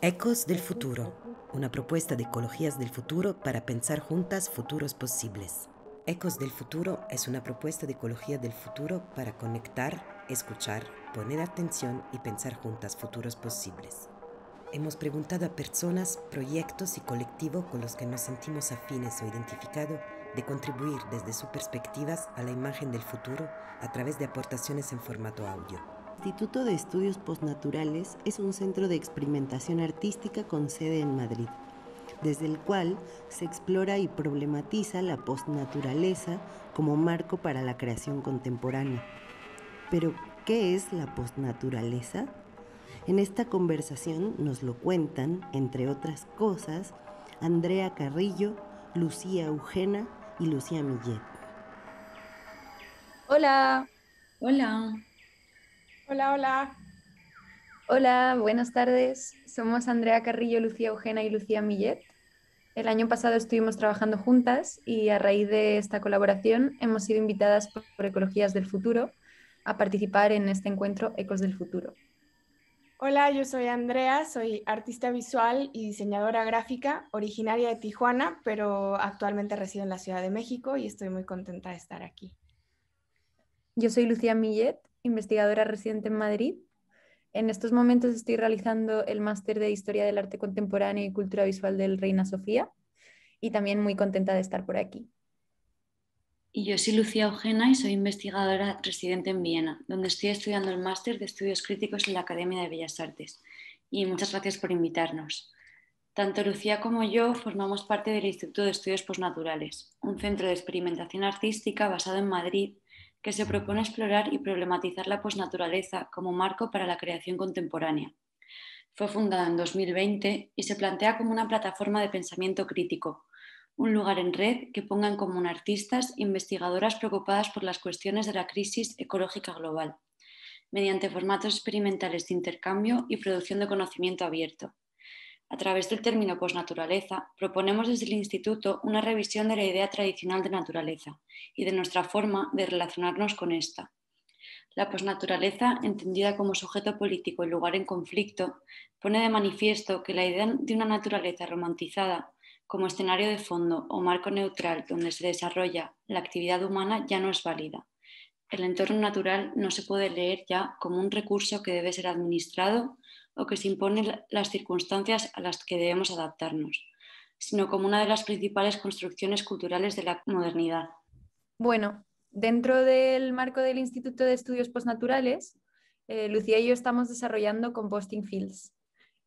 Ecos del futuro, una propuesta de ecologías del futuro para pensar juntas futuros posibles. Ecos del futuro es una propuesta de ecología del futuro para conectar, escuchar, poner atención y pensar juntas futuros posibles. Hemos preguntado a personas, proyectos y colectivos con los que nos sentimos afines o identificados de contribuir desde sus perspectivas a la imagen del futuro a través de aportaciones en formato audio. El Instituto de Estudios Postnaturales es un centro de experimentación artística con sede en Madrid, desde el cual se explora y problematiza la postnaturaleza como marco para la creación contemporánea. Pero, ¿qué es la postnaturaleza? En esta conversación nos lo cuentan, entre otras cosas, Andrea Carrillo, Lucía Eugena y Lucía Millet. Hola, Hola, Hola, hola. hola, buenas tardes. Somos Andrea Carrillo, Lucía Eugena y Lucía Millet. El año pasado estuvimos trabajando juntas y a raíz de esta colaboración hemos sido invitadas por Ecologías del Futuro a participar en este encuentro Ecos del Futuro. Hola, yo soy Andrea, soy artista visual y diseñadora gráfica, originaria de Tijuana, pero actualmente resido en la Ciudad de México y estoy muy contenta de estar aquí. Yo soy Lucía Millet, investigadora residente en Madrid. En estos momentos estoy realizando el máster de Historia del Arte Contemporáneo y Cultura Visual del Reina Sofía y también muy contenta de estar por aquí. y yo soy Lucía Eugena y soy investigadora residente en Viena, donde estoy estudiando el máster de Estudios Críticos en la Academia de Bellas Artes. Y muchas gracias por invitarnos. Tanto Lucía como yo formamos parte del Instituto de Estudios Postnaturales, un centro de experimentación artística basado en Madrid que se propone explorar y problematizar la posnaturaleza como marco para la creación contemporánea. Fue fundada en 2020 y se plantea como una plataforma de pensamiento crítico, un lugar en red que ponga en común artistas e investigadoras preocupadas por las cuestiones de la crisis ecológica global, mediante formatos experimentales de intercambio y producción de conocimiento abierto. A través del término posnaturaleza, proponemos desde el Instituto una revisión de la idea tradicional de naturaleza y de nuestra forma de relacionarnos con esta. La posnaturaleza, entendida como sujeto político en lugar en conflicto, pone de manifiesto que la idea de una naturaleza romantizada como escenario de fondo o marco neutral donde se desarrolla la actividad humana ya no es válida. El entorno natural no se puede leer ya como un recurso que debe ser administrado o que se imponen las circunstancias a las que debemos adaptarnos, sino como una de las principales construcciones culturales de la modernidad. Bueno, dentro del marco del Instituto de Estudios Postnaturales, Lucía y yo estamos desarrollando Composting Fields.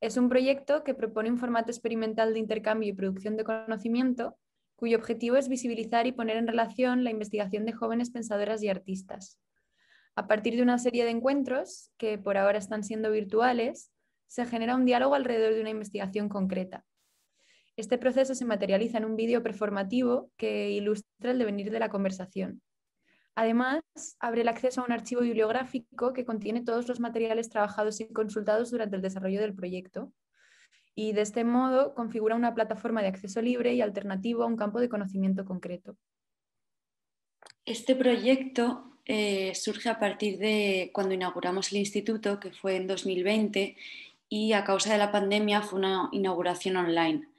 Es un proyecto que propone un formato experimental de intercambio y producción de conocimiento, cuyo objetivo es visibilizar y poner en relación la investigación de jóvenes pensadoras y artistas. A partir de una serie de encuentros, que por ahora están siendo virtuales, se genera un diálogo alrededor de una investigación concreta. Este proceso se materializa en un vídeo performativo que ilustra el devenir de la conversación. Además, abre el acceso a un archivo bibliográfico que contiene todos los materiales trabajados y consultados durante el desarrollo del proyecto. Y de este modo configura una plataforma de acceso libre y alternativo a un campo de conocimiento concreto. Este proyecto surge a partir de cuando inauguramos el instituto, que fue en 2020, y a causa de la pandemia fue una inauguración online.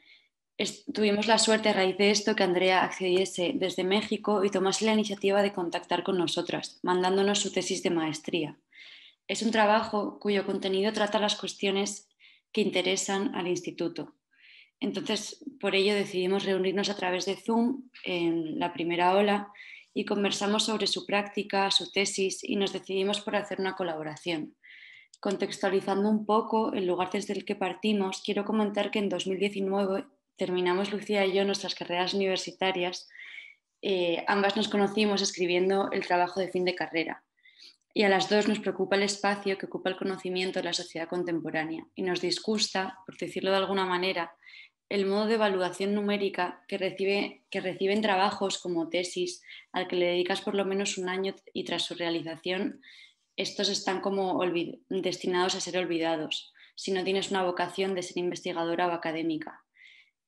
Tuvimos la suerte a raíz de esto que Andrea accediese desde México y tomase la iniciativa de contactar con nosotras, mandándonos su tesis de maestría. Es un trabajo cuyo contenido trata las cuestiones que interesan al instituto. Entonces, por ello decidimos reunirnos a través de Zoom en la primera ola y conversamos sobre su práctica, su tesis y nos decidimos por hacer una colaboración. Contextualizando un poco el lugar desde el que partimos, quiero comentar que en 2019 terminamos Lucía y yo nuestras carreras universitarias. Ambas nos conocimos escribiendo el trabajo de fin de carrera. Y a las dos nos preocupa el espacio que ocupa el conocimiento en la sociedad contemporánea y nos disgusta, por decirlo de alguna manera, el modo de evaluación numérica que reciben trabajos como tesis al que le dedicas por lo menos un año y tras su realización estos están como destinados a ser olvidados si no tienes una vocación de ser investigadora o académica.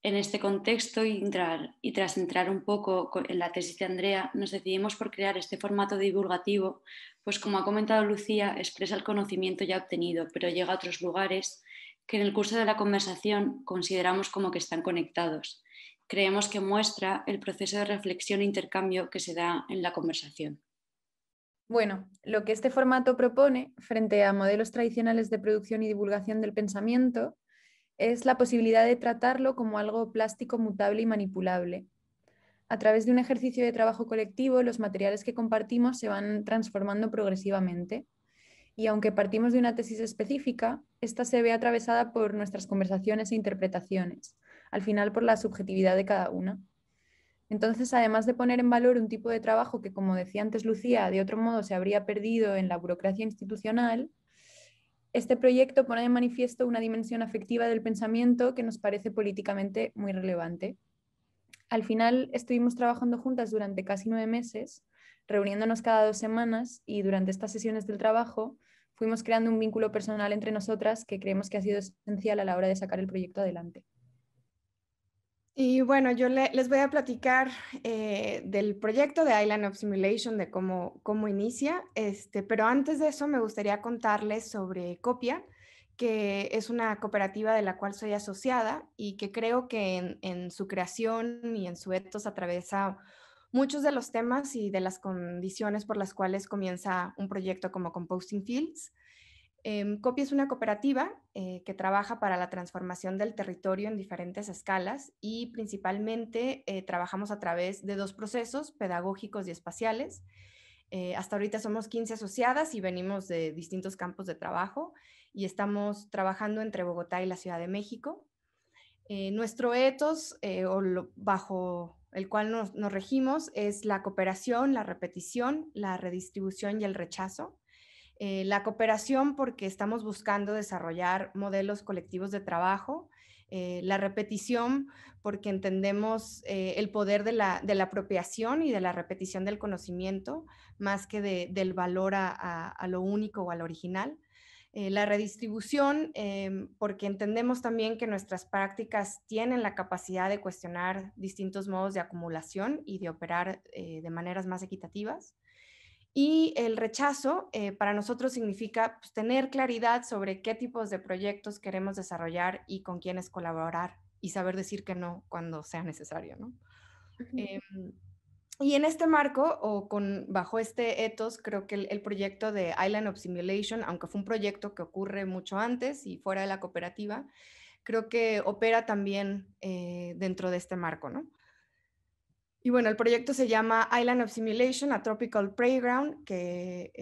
En este contexto y tras entrar un poco en la tesis de Andrea, nos decidimos por crear este formato divulgativo, pues como ha comentado Lucía, expresa el conocimiento ya obtenido, pero llega a otros lugares que en el curso de la conversación consideramos como que están conectados. Creemos que muestra el proceso de reflexión e intercambio que se da en la conversación. Bueno, lo que este formato propone, frente a modelos tradicionales de producción y divulgación del pensamiento, es la posibilidad de tratarlo como algo plástico, mutable y manipulable. A través de un ejercicio de trabajo colectivo, los materiales que compartimos se van transformando progresivamente. Y aunque partimos de una tesis específica, esta se ve atravesada por nuestras conversaciones e interpretaciones, al final por la subjetividad de cada una. Entonces, además de poner en valor un tipo de trabajo que, como decía antes Lucía, de otro modo se habría perdido en la burocracia institucional, este proyecto pone de manifiesto una dimensión afectiva del pensamiento que nos parece políticamente muy relevante. Al final estuvimos trabajando juntas durante casi 9 meses, reuniéndonos cada 2 semanas, y durante estas sesiones del trabajo fuimos creando un vínculo personal entre nosotras que creemos que ha sido esencial a la hora de sacar el proyecto adelante. Y bueno, yo les voy a platicar del proyecto de Island of Simulation, de cómo inicia, pero antes de eso me gustaría contarles sobre Copia, que es una cooperativa de la cual soy asociada y que creo que en su creación y en su ethos atraviesa muchos de los temas y de las condiciones por las cuales comienza un proyecto como Composting Fields. Copia es una cooperativa que trabaja para la transformación del territorio en diferentes escalas y principalmente trabajamos a través de 2 procesos pedagógicos y espaciales. Hasta ahorita somos 15 asociadas y venimos de distintos campos de trabajo y estamos trabajando entre Bogotá y la Ciudad de México. Nuestro ethos, bajo el cual nos regimos, es la cooperación, la repetición, la redistribución y el rechazo. La cooperación porque estamos buscando desarrollar modelos colectivos de trabajo, la repetición porque entendemos el poder de la apropiación y de la repetición del conocimiento, más que del valor a lo único o a lo original. La redistribución porque entendemos también que nuestras prácticas tienen la capacidad de cuestionar distintos modos de acumulación y de operar de maneras más equitativas. Y el rechazo para nosotros significa pues, tener claridad sobre qué tipos de proyectos queremos desarrollar y con quiénes colaborar y saber decir que no cuando sea necesario, ¿no? Y en este marco o bajo este ethos, creo que el proyecto de Island of Simulation, aunque fue un proyecto que ocurre mucho antes y fuera de la cooperativa, creo que opera también dentro de este marco, ¿no? Y bueno, el proyecto se llama Island of Simulation, a Tropical Playground, que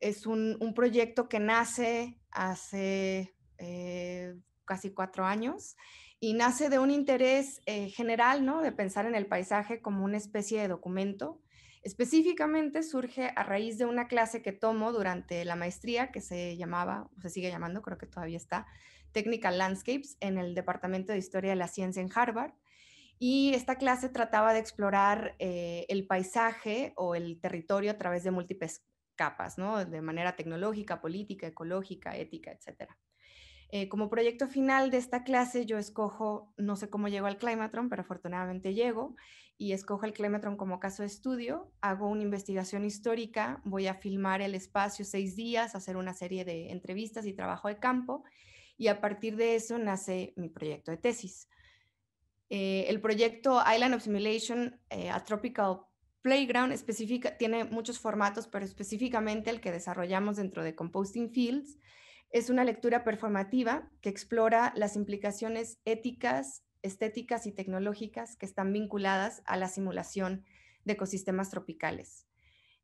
es un proyecto que nace hace casi 4 años y nace de un interés general, ¿no? De pensar en el paisaje como una especie de documento. Específicamente surge a raíz de una clase que tomo durante la maestría que se llamaba, o se sigue llamando, creo que todavía está, Technical Landscapes en el Departamento de Historia de la Ciencia en Harvard. Y esta clase trataba de explorar el paisaje o el territorio a través de múltiples capas, ¿no? De manera tecnológica, política, ecológica, ética, etc. Como proyecto final de esta clase yo escojo, no sé cómo llego al Climatron, pero afortunadamente llego, y escojo el Climatron como caso de estudio, hago una investigación histórica, voy a filmar el espacio 6 días, hacer una serie de entrevistas y trabajo de campo, y a partir de eso nace mi proyecto de tesis. El proyecto Island of Simulation, a Tropical Playground, tiene muchos formatos, pero específicamente el que desarrollamos dentro de Composting Fields es una lectura performativa que explora las implicaciones éticas, estéticas y tecnológicas que están vinculadas a la simulación de ecosistemas tropicales.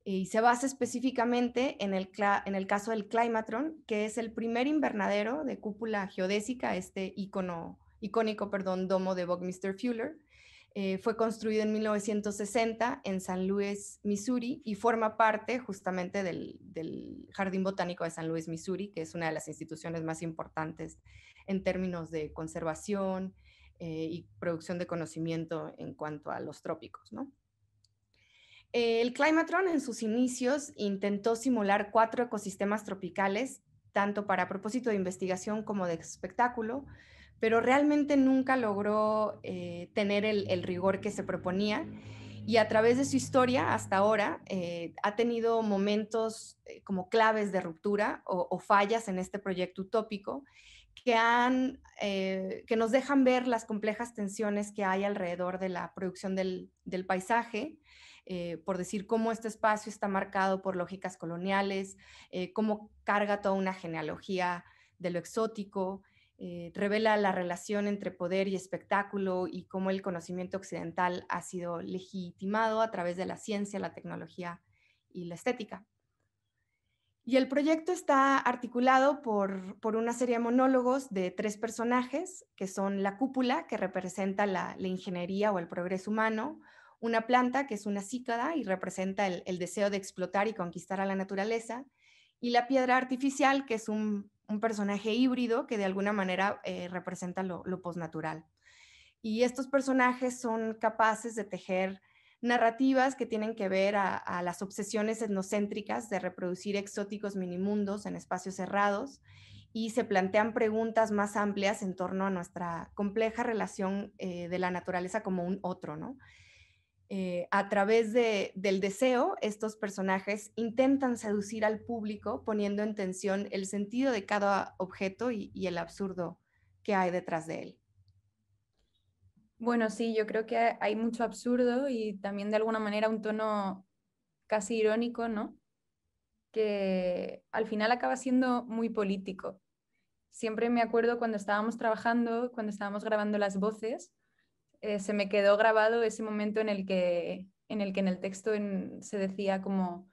Y se basa específicamente en el caso del Climatron, que es el primer invernadero de cúpula geodésica, este icónico domo de Buckminster Fuller. Fue construido en 1960 en San Luis, Missouri, y forma parte justamente del Jardín Botánico de San Luis, Missouri, que es una de las instituciones más importantes en términos de conservación y producción de conocimiento en cuanto a los trópicos, ¿no? El Climatron en sus inicios intentó simular 4 ecosistemas tropicales, tanto para propósito de investigación como de espectáculo, pero realmente nunca logró tener el rigor que se proponía. Y a través de su historia, hasta ahora, ha tenido momentos como claves de ruptura o fallas en este proyecto utópico que nos dejan ver las complejas tensiones que hay alrededor de la producción del paisaje, por decir cómo este espacio está marcado por lógicas coloniales, cómo carga toda una genealogía de lo exótico, revela la relación entre poder y espectáculo y cómo el conocimiento occidental ha sido legitimado a través de la ciencia, la tecnología y la estética. Y el proyecto está articulado por una serie de monólogos de 3 personajes, que son la cúpula, que representa la ingeniería o el progreso humano, una planta, que es una cícada y representa el deseo de explotar y conquistar a la naturaleza, y la piedra artificial, que es un personaje híbrido que de alguna manera representa lo posnatural. Y estos personajes son capaces de tejer narrativas que tienen que ver a las obsesiones etnocéntricas de reproducir exóticos minimundos en espacios cerrados y se plantean preguntas más amplias en torno a nuestra compleja relación de la naturaleza como un otro, ¿no? A través del deseo, estos personajes intentan seducir al público poniendo en tensión el sentido de cada objeto y el absurdo que hay detrás de él. Bueno, sí, yo creo que hay mucho absurdo y también de alguna manera un tono casi irónico, ¿no? Que al final acaba siendo muy político. Siempre me acuerdo cuando estábamos trabajando, cuando estábamos grabando las voces, se me quedó grabado ese momento en el que en el texto se decía como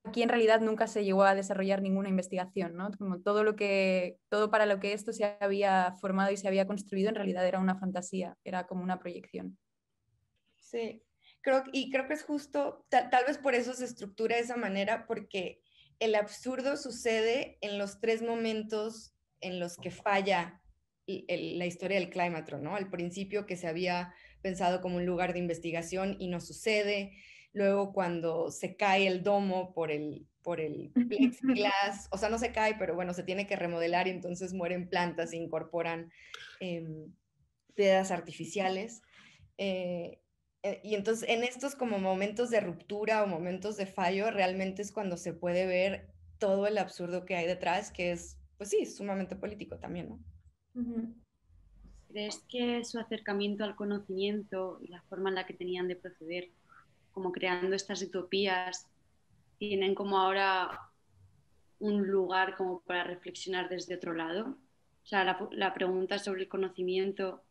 aquí en realidad nunca se llegó a desarrollar ninguna investigación, ¿no? Como todo para lo que esto se había formado y se había construido en realidad era una fantasía, era como una proyección. Sí, creo que es justo, tal vez por eso se estructura de esa manera, porque el absurdo sucede en los 3 momentos en los que falla la historia del Climatron, ¿no? Al principio, que se había pensado como un lugar de investigación y no sucede. Luego, cuando se cae el domo por el plexiglas, o sea, no se cae, pero bueno, se tiene que remodelar y entonces mueren plantas e incorporan piedras artificiales. Y entonces en estos como momentos de ruptura o momentos de fallo, realmente es cuando se puede ver todo el absurdo que hay detrás, que es, pues sí, sumamente político también, ¿no? ¿Crees que su acercamiento al conocimiento y la forma en la que tenían de proceder, como creando estas utopías, tienen como ahora un lugar como para reflexionar desde otro lado? O sea, la pregunta sobre el conocimiento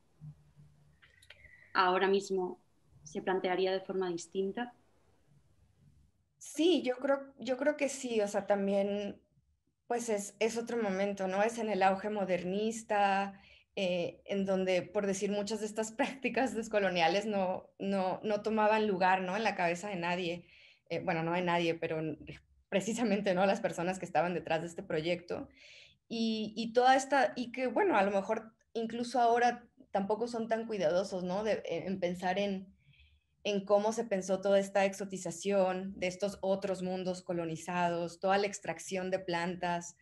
ahora mismo se plantearía de forma distinta. Sí, yo creo que sí, o sea, también pues es otro momento, ¿no? Es en el auge modernista, en donde, por decir, muchas de estas prácticas descoloniales no tomaban lugar, ¿no? En la cabeza de nadie. Bueno, no de nadie, pero precisamente, ¿no? Las personas que estaban detrás de este proyecto. Y toda esta, y que, bueno, a lo mejor incluso ahora tampoco son tan cuidadosos, ¿no? En pensar en cómo se pensó toda esta exotización de estos otros mundos colonizados, toda la extracción de plantas,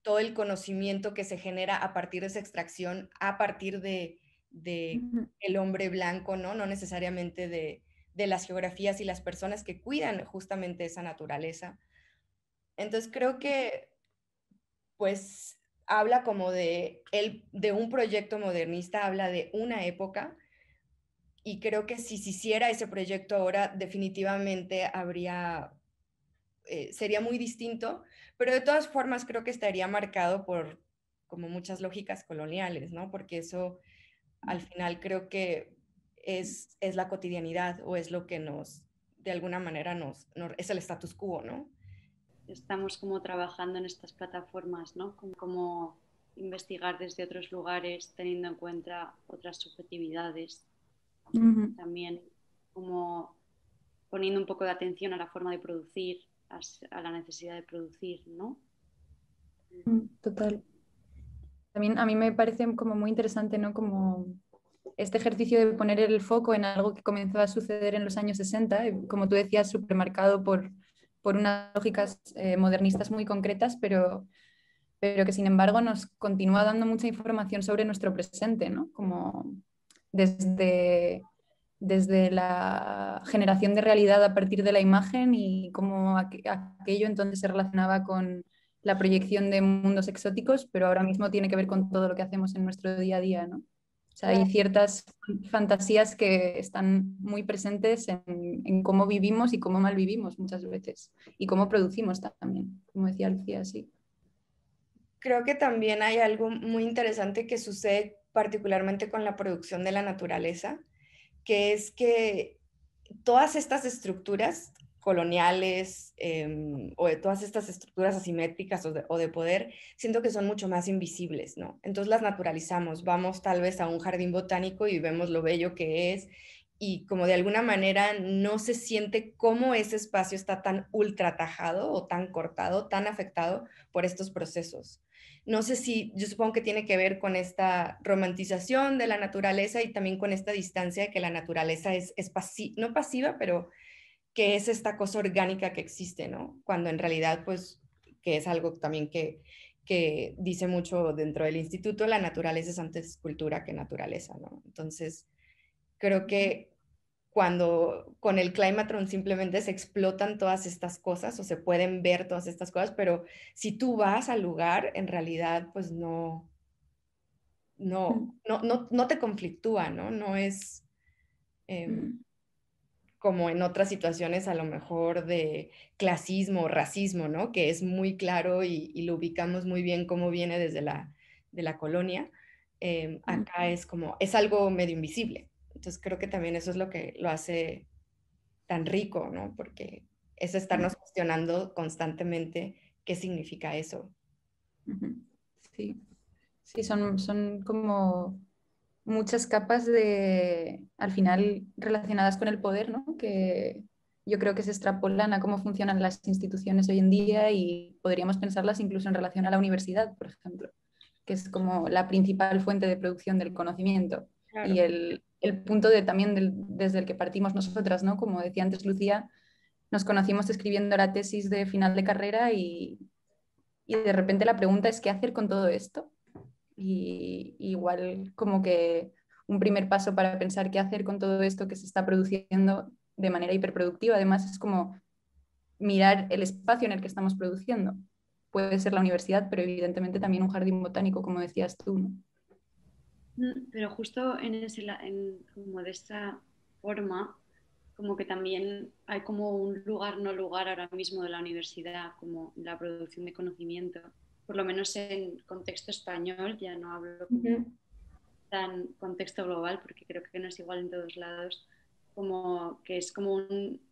todo el conocimiento que se genera a partir de esa extracción, a partir de el hombre blanco, ¿no? No necesariamente de las geografías y las personas que cuidan justamente esa naturaleza. Entonces creo que, pues, habla como de un proyecto modernista, habla de una época, y creo que si se hiciera ese proyecto ahora, definitivamente sería muy distinto, pero de todas formas creo que estaría marcado por como muchas lógicas coloniales, ¿no? Porque eso al final creo que es la cotidianidad o es lo que de alguna manera es el status quo, ¿no? Estamos como trabajando en estas plataformas, ¿no? Como investigar desde otros lugares, teniendo en cuenta otras subjetividades. También como poniendo un poco de atención a la forma de producir, a la necesidad de producir, ¿no? Total. También a mí me parece como muy interesante, ¿no? Como este ejercicio de poner el foco en algo que comenzó a suceder en los años 60, como tú decías, supermercado por unas lógicas modernistas muy concretas, pero pero que sin embargo nos continúa dando mucha información sobre nuestro presente, ¿no? Como desde la generación de realidad a partir de la imagen y cómo aquello entonces se relacionaba con la proyección de mundos exóticos, pero ahora mismo tiene que ver con todo lo que hacemos en nuestro día a día, ¿no? O sea, hay ciertas fantasías que están muy presentes en cómo vivimos y cómo mal vivimos muchas veces y cómo producimos también, como decía Lucía, sí. Creo que también hay algo muy interesante que sucede particularmente con la producción de la naturaleza, que es que todas estas estructuras coloniales o de todas estas estructuras asimétricas o de poder, siento que son mucho más invisibles, ¿no? Entonces las naturalizamos, vamos tal vez a un jardín botánico y vemos lo bello que es y como de alguna manera no se siente cómo ese espacio está tan ultra tajado o tan cortado, tan afectado por estos procesos. No sé si, yo supongo que tiene que ver con esta romantización de la naturaleza y también con esta distancia de que la naturaleza es no pasiva, pero que es esta cosa orgánica que existe, ¿no? Cuando en realidad, pues, que es algo también que dice mucho dentro del instituto, la naturaleza es antes cultura que naturaleza, ¿no? Entonces, creo que cuando con el Climatron simplemente se explotan todas estas cosas o se pueden ver todas estas cosas, pero si tú vas al lugar, en realidad, pues no te conflictúa, ¿no? No es como en otras situaciones a lo mejor de clasismo o racismo, ¿no? Que es muy claro y lo ubicamos muy bien cómo viene desde de la colonia. Acá es como, es algo medio invisible. Entonces creo que también eso es lo que lo hace tan rico, ¿no? Porque es estarnos cuestionando constantemente qué significa eso. Sí, sí, son como muchas capas al final relacionadas con el poder, ¿no? Que yo creo que se extrapolan a cómo funcionan las instituciones hoy en día y podríamos pensarlas incluso en relación a la universidad, por ejemplo, que es como la principal fuente de producción del conocimiento Claro. y el punto también desde el que partimos nosotras, ¿no? Como decía antes Lucía, nos conocimos escribiendo la tesis de final de carrera y de repente la pregunta es, ¿qué hacer con todo esto? Y igual como que un primer paso para pensar qué hacer con todo esto que se está produciendo de manera hiperproductiva, además es como mirar el espacio en el que estamos produciendo. Puede ser la universidad, pero evidentemente también un jardín botánico, como decías tú, ¿no? Pero justo como de esta forma, como que también hay como un lugar no lugar ahora mismo de la universidad, como la producción de conocimiento, por lo menos en contexto español, ya no hablo como tan contexto global, porque creo que no es igual en todos lados, como que es como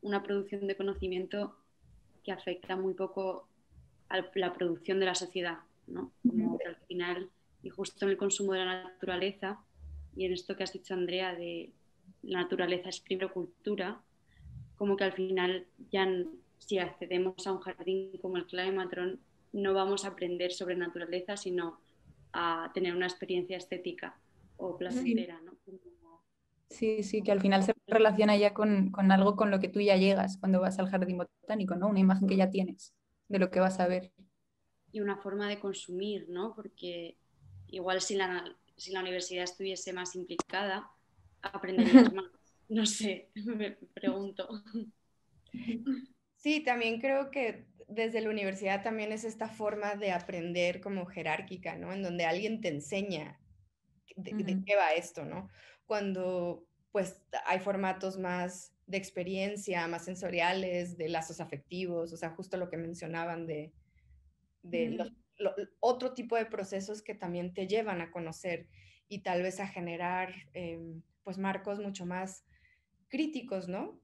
una producción de conocimiento que afecta muy poco a la producción de la sociedad, ¿no? Como que al final, y justo en el consumo de la naturaleza, y en esto que has dicho, Andrea, de la naturaleza es primero cultura, como que al final ya si accedemos a un jardín como el Climatron, no vamos a aprender sobre naturaleza, sino a tener una experiencia estética o placentera, ¿no? Sí, sí, que al final se relaciona ya con algo con lo que tú ya llegas cuando vas al jardín botánico, ¿no? Una imagen que ya tienes de lo que vas a ver. Y una forma de consumir, ¿no? Porque igual si la universidad estuviese más implicada, aprenderías más. No sé, me pregunto. Sí, también creo que desde la universidad también es esta forma de aprender como jerárquica, ¿no? En donde alguien te enseña de qué va esto, ¿no? Cuando pues hay formatos más de experiencia, más sensoriales, de lazos afectivos, o sea, justo lo que mencionaban de otro tipo de procesos que también te llevan a conocer y tal vez a generar pues marcos mucho más críticos, ¿no?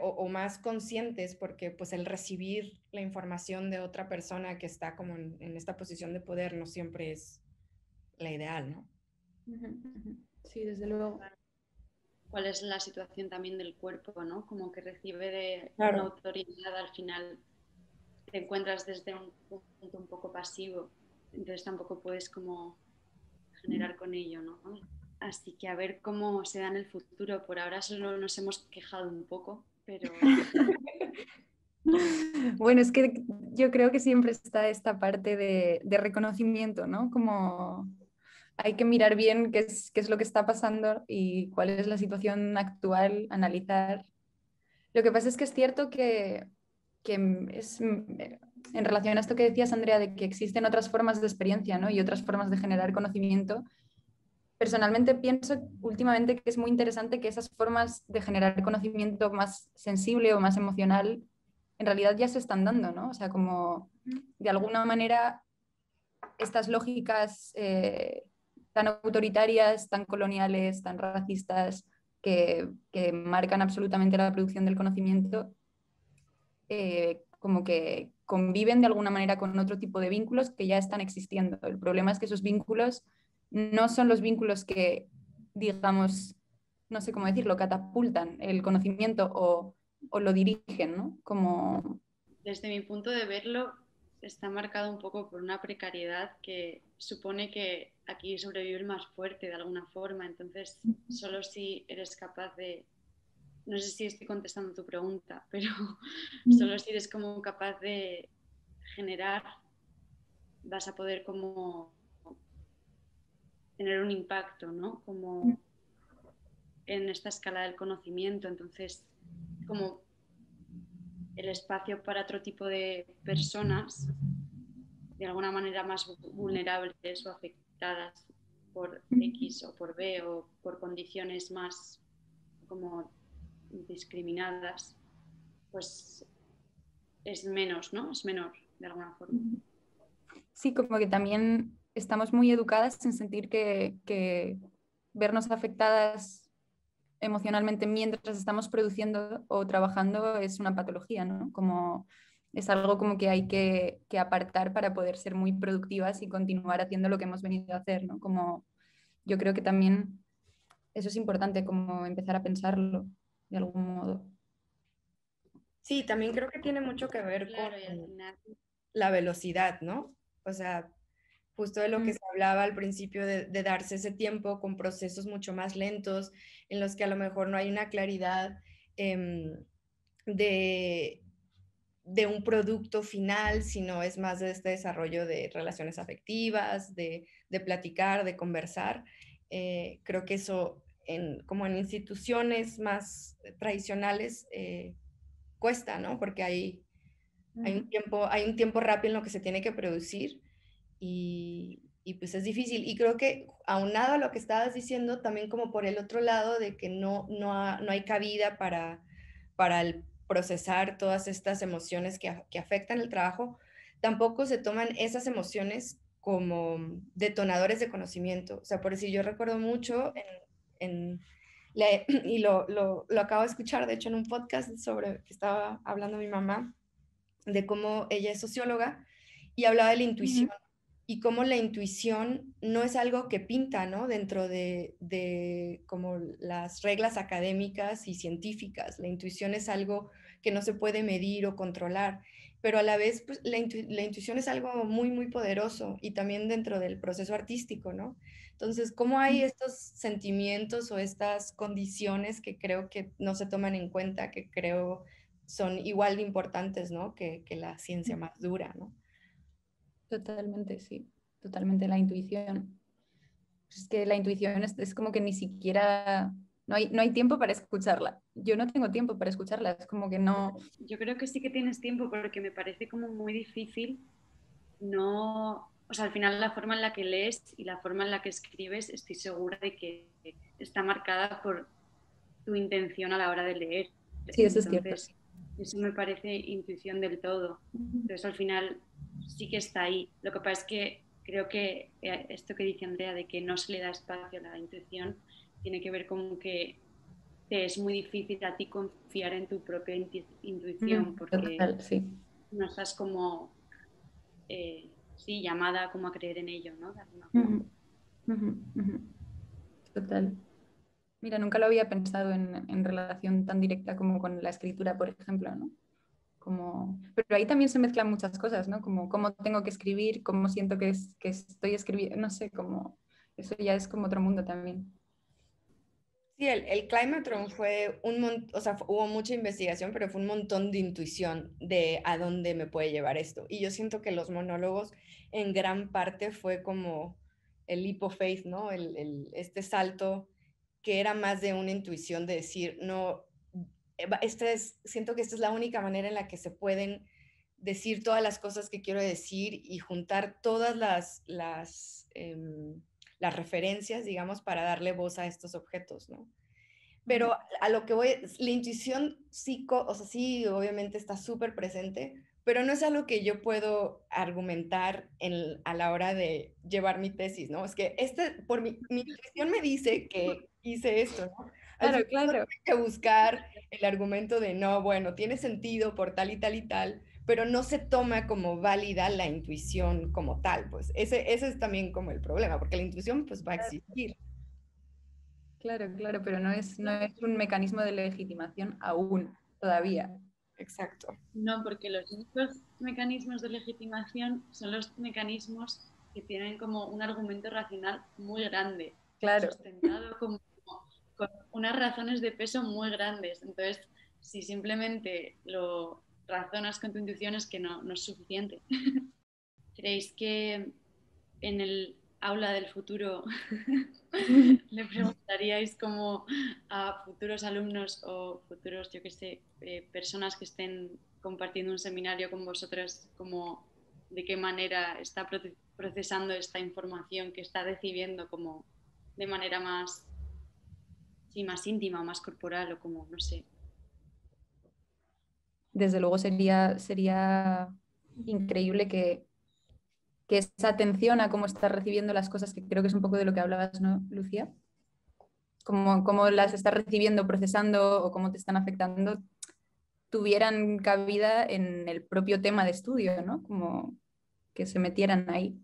O más conscientes, porque pues el recibir la información de otra persona que está como en esta posición de poder no siempre es la ideal, ¿no? Sí, desde luego. ¿Cuál es la situación también del cuerpo, ¿no? Como que recibe de una Claro. autoridad, al final te encuentras desde un punto un poco pasivo, entonces tampoco puedes como generar con ello, ¿no? Así que a ver cómo se da en el futuro. Por ahora solo nos hemos quejado un poco, pero Bueno, es que yo creo que siempre está esta parte de reconocimiento, ¿no? Como hay que mirar bien qué es lo que está pasando y cuál es la situación actual, analizar. Lo que pasa es que es cierto que en relación a esto que decías, Andrea, de que existen otras formas de experiencia, ¿no? Y otras formas de generar conocimiento. Personalmente pienso últimamente que es muy interesante que esas formas de generar conocimiento más sensible o más emocional en realidad ya se están dando, ¿no? O sea, como de alguna manera estas lógicas tan autoritarias, tan coloniales, tan racistas, que marcan absolutamente la producción del conocimiento, como que conviven de alguna manera con otro tipo de vínculos que ya están existiendo. El problema es que esos vínculos no son los vínculos que, digamos, no sé cómo decirlo, catapultan el conocimiento o lo dirigen, ¿no? Como... Desde mi punto de verlo, está marcado un poco por una precariedad que supone que aquí sobrevive el más fuerte de alguna forma. Entonces, solo si eres capaz de, no sé si estoy contestando tu pregunta, pero solo si eres como capaz de generar, vas a poder como tener un impacto, ¿no? Como en esta escala del conocimiento. Entonces, como el espacio para otro tipo de personas de alguna manera más vulnerables o afectadas por X o por B o por condiciones más como discriminadas, pues es menos, ¿no? Es menor de alguna forma. Sí, como que también estamos muy educadas en sentir que vernos afectadas emocionalmente mientras estamos produciendo o trabajando es una patología, ¿no? Como es algo como que hay que apartar para poder ser muy productivas y continuar haciendo lo que hemos venido a hacer, ¿no? Como yo creo que también eso es importante, como empezar a pensarlo de algún modo. Sí, también creo que tiene mucho que ver Claro, y al con final, la velocidad, ¿no? O sea, justo de lo que se hablaba al principio de darse ese tiempo con procesos mucho más lentos, en los que a lo mejor no hay una claridad de, de un producto final, sino es más de este desarrollo de relaciones afectivas, de platicar, de conversar. Creo que eso, como en instituciones más tradicionales, cuesta, ¿no? Porque hay un tiempo rápido en lo que se tiene que producir y pues es difícil. Y creo que aunado a lo que estabas diciendo, también como por el otro lado de que no hay cabida para el procesar todas estas emociones que afectan el trabajo, tampoco se toman esas emociones como detonadores de conocimiento. O sea, por decir, yo recuerdo mucho y lo acabo de escuchar, de hecho, en un podcast sobre que estaba hablando mi mamá, de cómo ella es socióloga y hablaba de la intuición y cómo la intuición no es algo que pinta, ¿no? Dentro de como las reglas académicas y científicas. La intuición es algo que no se puede medir o controlar, pero a la vez pues, la intuición es algo muy, muy poderoso y también dentro del proceso artístico, ¿no? Entonces, ¿cómo hay estos sentimientos o estas condiciones que creo que no se toman en cuenta, que creo son igual de importantes, ¿no? Que la ciencia más dura, ¿no? Totalmente, sí, totalmente la intuición. Es que la intuición es como que ni siquiera, no hay tiempo para escucharla. Yo no tengo tiempo para escucharla, es como que no... yo creo que sí que tienes tiempo porque me parece como muy difícil no, o sea, al final la forma en la que lees y la forma en la que escribes estoy segura de que está marcada por tu intención a la hora de leer. Sí, eso es cierto. Entonces, eso me parece intuición del todo. Entonces, al final sí que está ahí. Lo que pasa es que creo que esto que dice Andrea de que no se le da espacio a la intuición tiene que ver con que te es muy difícil a ti confiar en tu propia intuición porque Total, sí. no estás como sí, llamada como a creer en ello, ¿no? De alguna forma. Ujú, ujú, ujú. Total. Mira, nunca lo había pensado en relación tan directa como con la escritura, por ejemplo, ¿no? Como... Pero ahí también se mezclan muchas cosas, ¿no? Como cómo tengo que escribir, cómo siento que estoy escribiendo, no sé, como eso ya es como otro mundo también. Sí, el Climatron fue o sea, hubo mucha investigación, pero fue un montón de intuición de a dónde me puede llevar esto. Y yo siento que los monólogos en gran parte fue como el leap of faith, ¿no? Este salto que era más de una intuición de decir, no, siento que esta es la única manera en la que se pueden decir todas las cosas que quiero decir y juntar todas las referencias, digamos, para darle voz a estos objetos, ¿no? Pero a lo que voy, la intuición o sea, sí, obviamente está súper presente, pero no es algo que yo puedo argumentar a la hora de llevar mi tesis, ¿no? Es que mi intuición me dice que hice esto, ¿no? Al Claro, final tengo claro. que buscar el argumento de, no, bueno, tiene sentido por tal y tal y tal, pero no se toma como válida la intuición como tal, pues ese es también como el problema, porque la intuición pues va a existir. Claro, claro, pero no es un mecanismo de legitimación aún, todavía. Exacto. No, porque los únicos mecanismos de legitimación son los mecanismos que tienen como un argumento racional muy grande, Claro. sustentado con unas razones de peso muy grandes. Entonces, si simplemente lo razonas con tu intuición es que no es suficiente. ¿Creéis que en el aula del futuro le preguntaríais como a futuros alumnos o futuros, yo qué sé, personas que estén compartiendo un seminario con vosotros, como de qué manera está procesando esta información que está recibiendo como de manera más, sí, más íntima, más corporal o como, no sé? Desde luego sería increíble que esa atención a cómo estás recibiendo las cosas, que creo que es un poco de lo que hablabas, ¿no, Lucía? Cómo las estás recibiendo, procesando o cómo te están afectando, tuvieran cabida en el propio tema de estudio, ¿no? Como que se metieran ahí.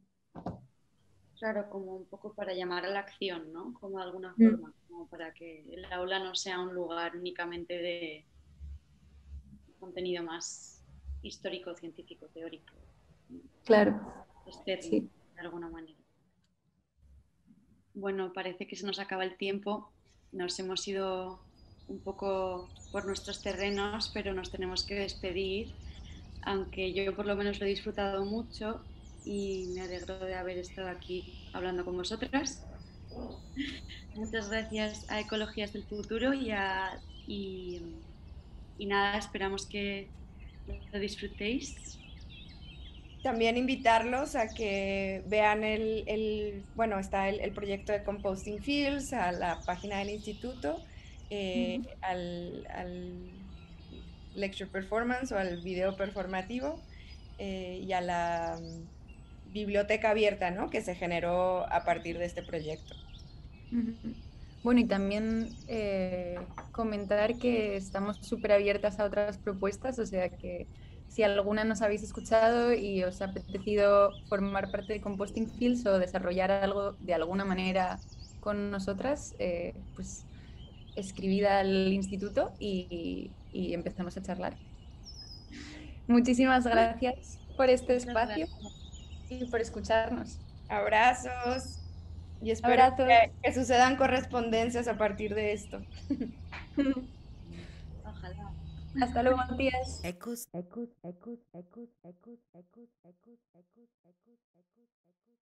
Claro, como un poco para llamar a la acción, ¿no? Como de alguna Mm. forma, como para que el aula no sea un lugar únicamente de contenido más histórico, científico, teórico, Claro, externo, sí. de alguna manera. Bueno, parece que se nos acaba el tiempo. Nos hemos ido un poco por nuestros terrenos, pero nos tenemos que despedir, aunque yo por lo menos lo he disfrutado mucho y me alegro de haber estado aquí hablando con vosotras. Muchas gracias a Ecologías del Futuro y nada, esperamos que lo disfrutéis. También invitarlos a que vean bueno, está el proyecto de Composting Fields, a la página del instituto, al lecture performance o al video performativo y a la biblioteca abierta, ¿no? Que se generó a partir de este proyecto. Bueno, y también comentar que estamos súper abiertas a otras propuestas, o sea que si alguna nos habéis escuchado y os ha apetecido formar parte de Composting Fields o desarrollar algo de alguna manera con nosotras, pues escribid al instituto y empezamos a charlar. Muchísimas gracias por este Muchas espacio gracias. y por escucharnos. Abrazos y espero Abrazos. que sucedan correspondencias a partir de esto. Ojalá. Hasta luego, Matías. Ecos, ecos, ecos, ecos, ecos, ecos, ecos, ecos, ecos, ecos, ecos, ecos.